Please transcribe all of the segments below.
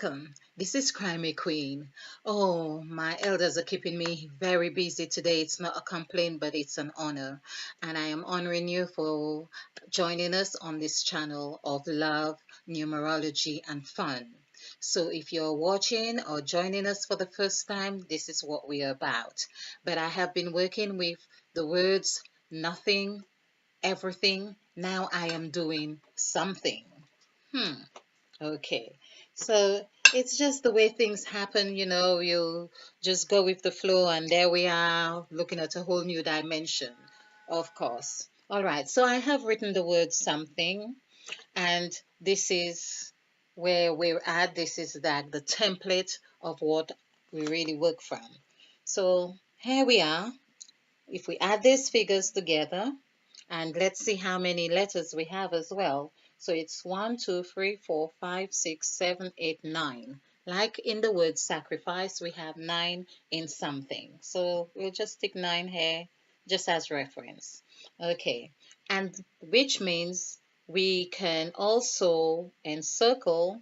Welcome. This is Crimey Queen. Oh, my elders are keeping me very busy today. It's not a complaint, but it's an honor. And I am honoring you for joining us on this channel of love, numerology, and fun. So, if you're watching or joining us for the first time, this is what we are about. But I have been working with the words nothing, everything. Now I am doing something. Hmm. Okay. So it's just the way things happen, you just go with the flow, and there we are looking at a whole new dimension, of course. All right. So I have written the word something, and this is where we're at. This is that the template of what we really work from. So here we are. If we add these figures together, and let's see how many letters we have as well. So it's 1, 2, 3, 4, 5, 6, 7, 8, 9. Like in the word sacrifice, we have 9 in something. So we'll just stick 9 here just as reference. Okay, and which means we can also encircle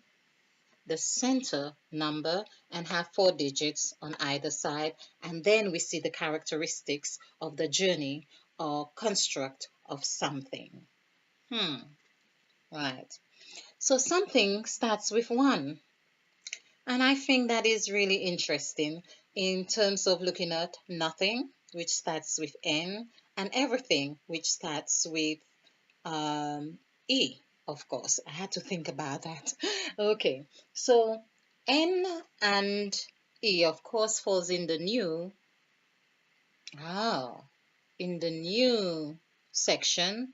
the center number and have 4 digits on either side, and then we see the characteristics of the journey or construct of something. Right. So something starts with 1, and I think that is really interesting in terms of looking at nothing, which starts with N, and everything, which starts with E, of course. I had to think about that. Okay, so N and E, of course, falls in the new, oh, in the new section,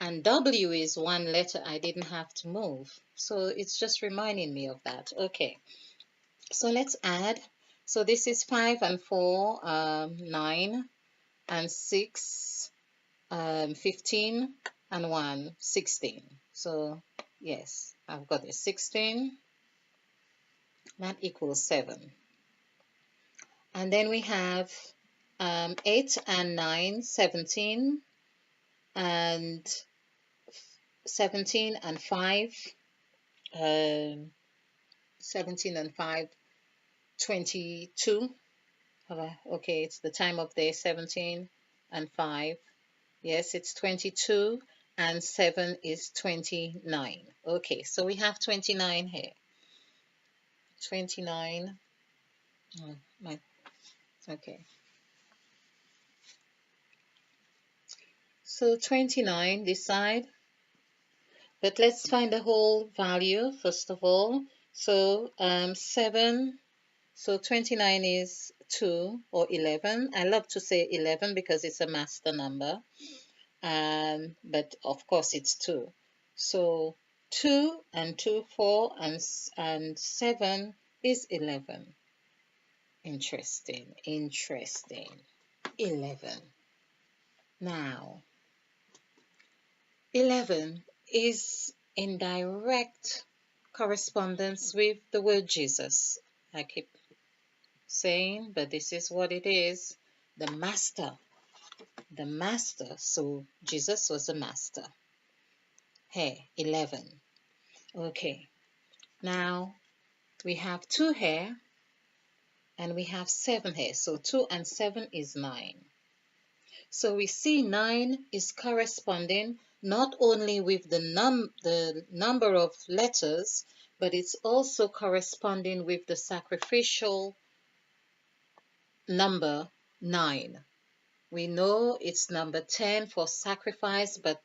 and W is one letter I didn't have to move. So it's just reminding me of that. Okay, so let's add. So this is 5 and 4, 9 and 6, 15 and 1, 16. So yes, I've got a 16. That equals 7. And then we have 8 and 9, 17, and 17 and 5, um, 17 and 5, 22. Okay, it's the time of day, 17 and 5. Yes, it's 22, and 7 is 29. Okay, so we have 29 here. 29. Oh, okay. So 29 this side. But let's find the whole value first of all. So 7. So 29 is 2 or 11. I love to say 11 because it's a master number. But of course it's 2. So 2 and 2, 4, and 7 is 11. Interesting, interesting. 11. Now, 11 is in direct correspondence with the word Jesus. I keep saying, but this is what it is. The master. The master. So Jesus was a master. Hey, 11. Okay. Now, we have 2 here, and we have 7 here. So 2 and 7 is 9. So we see 9 is corresponding not only with the number of letters, but it's also corresponding with the sacrificial number 9. We know it's number 10 for sacrifice, but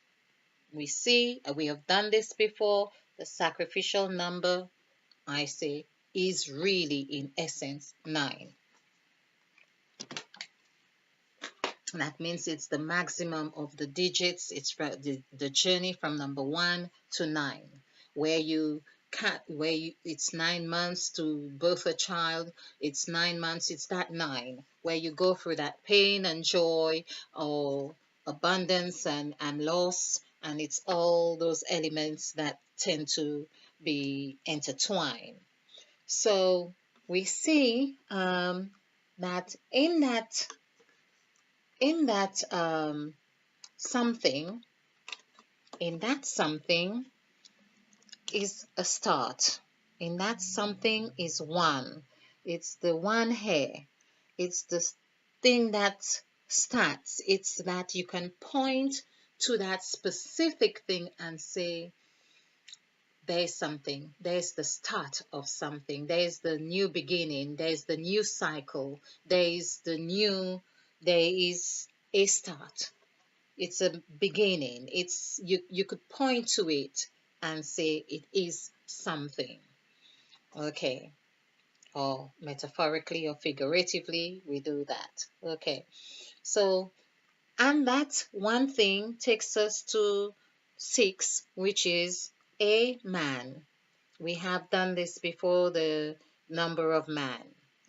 we see, we have done this before, the sacrificial number, I say, is really in essence 9. That means it's the maximum of the digits. It's the journey from number 1 to 9, where it's 9 months to birth a child. It's 9 months. It's that 9 where you go through that pain and joy, or abundance and loss, and it's all those elements that tend to be intertwined. So we see that in that something, in that something is a start. in that something is one. It's the one hair. It's the thing that starts. It's that you can point to that specific thing and say, there's something, there's the start of something, there's the new beginning, there's the new cycle, there is a start. It's a beginning. It's you could point to it and say it is something. Okay. Or metaphorically or figuratively, we do that. Okay. So, and that one thing takes us to six, which is a man. We have done this before, the number of man.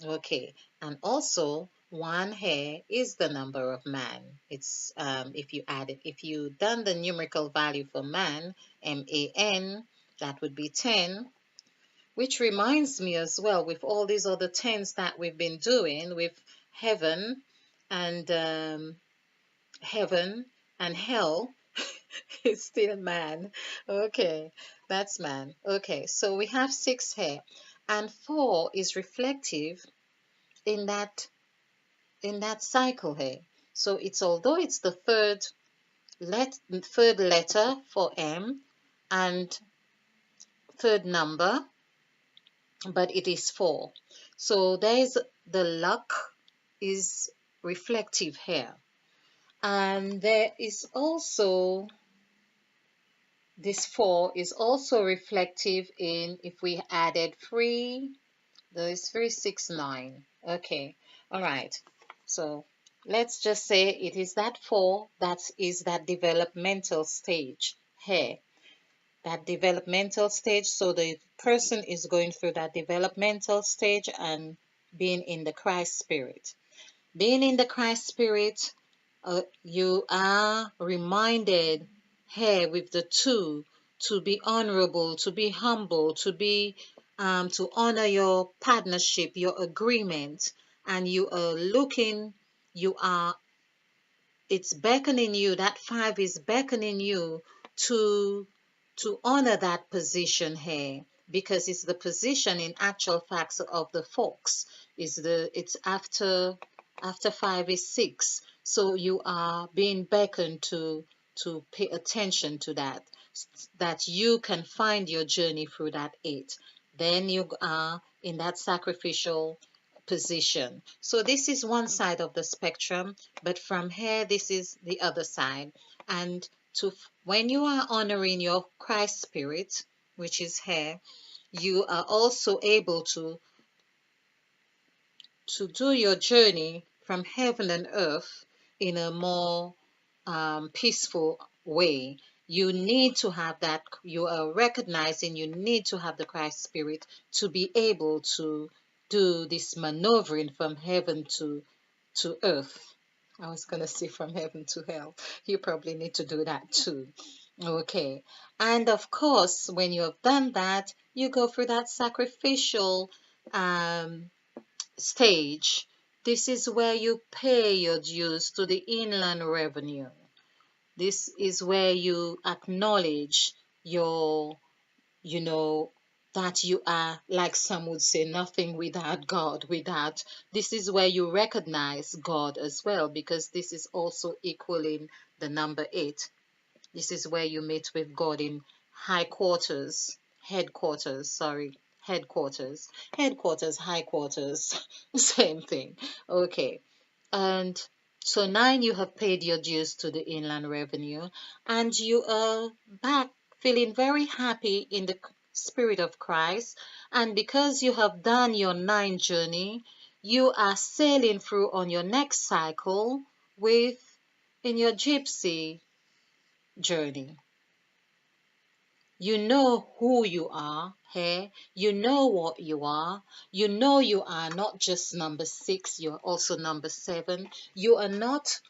Okay. And also, one hair is the number of man. It's if you add it, if you done the numerical value for man, man, that would be 10. Which reminds me as well, with all these other tens that we've been doing with heaven and heaven and hell, is still man. Okay, that's man. Okay, so we have six here, and four is reflective in that cycle here. So it's, although it's the third letter for M and third number, but it is four. So there is the luck is reflective here. And there is also this 4 is also reflective in, if we added 3, there is 3, 6, 9. Okay, all right. So let's just say it is that 4 that is that developmental stage here. That developmental stage. So the person is going through that developmental stage and being in the Christ spirit. Being in the Christ spirit, you are reminded here with the two to be honorable, to be humble, to honor your partnership, your agreement, and you are looking, you are it's beckoning you, that 5 is beckoning you to honor that position here, because it's the position in actual facts of the fox. It's after 5 is 6, so you are being beckoned to pay attention to that you can find your journey through that 8. Then you are in that sacrificial position. So this is one side of the spectrum, but from here, this is the other side. And when you are honoring your Christ spirit, which is here, you are also able to do your journey from heaven and earth in a more peaceful way. You need to have that, you are recognizing you need to have the Christ spirit to be able to do this maneuvering from heaven to earth. I was going to say from heaven to hell. You probably need to do that too. Okay. And of course, when you have done that, you go through that sacrificial um, stage. This is where you pay your dues to the inland revenue. This is where you acknowledge your, you know, that you are, like some would say, nothing without God, this is where you recognize God as well, because this is also equaling the number 8. This is where you meet with God in headquarters, high quarters, same thing. Okay. And so 9, you have paid your dues to the inland revenue, and you are back feeling very happy in the spirit of Christ. And because you have done your 9 journey, you are sailing through on your next cycle with in your gypsy journey. You know who you are here. You know what you are. You know you are not just number 6, you're also number 7. You are not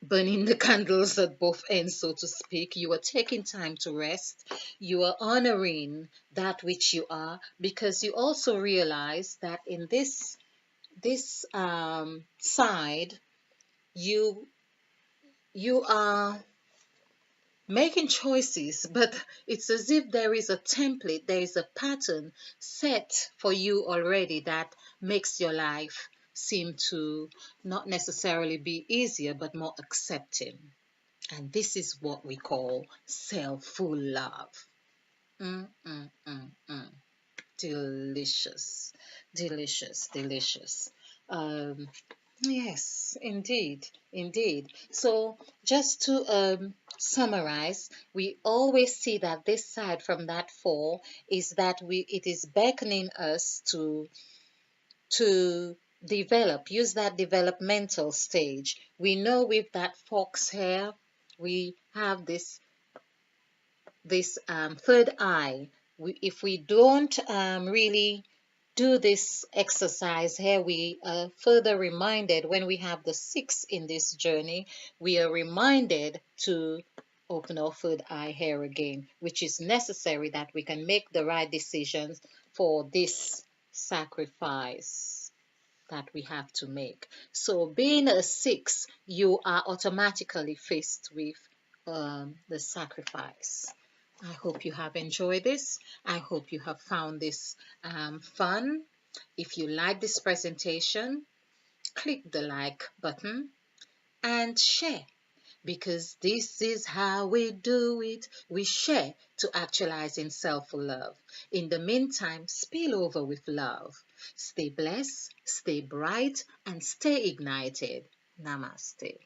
burning the candles at both ends, so to speak. You are taking time to rest. You are honoring that which you are, because you also realize that in this side, you you are making choices, but it's as if there is a template, there is a pattern set for you already that makes your life seem to not necessarily be easier, but more accepting. And this is what we call self-full love. Mm, mm, mm, mm. Delicious, delicious, delicious. Um, yes, indeed, indeed. So, just to summarize, we always see that this side from that four is that it is beckoning us to develop, use that developmental stage. We know with that fox hair, we have this third eye. If we don't really do this exercise here, we are further reminded when we have the six in this journey, we are reminded to open our third eye here again, which is necessary that we can make the right decisions for this sacrifice that we have to make. So, being a six, you are automatically faced with the sacrifice. I hope you have enjoyed this. I hope you have found this fun. If you like this presentation, click the like button and share, because this is how we do it. We share to actualize in self-love. In the meantime, spill over with love. Stay blessed, stay bright, and stay ignited. Namaste.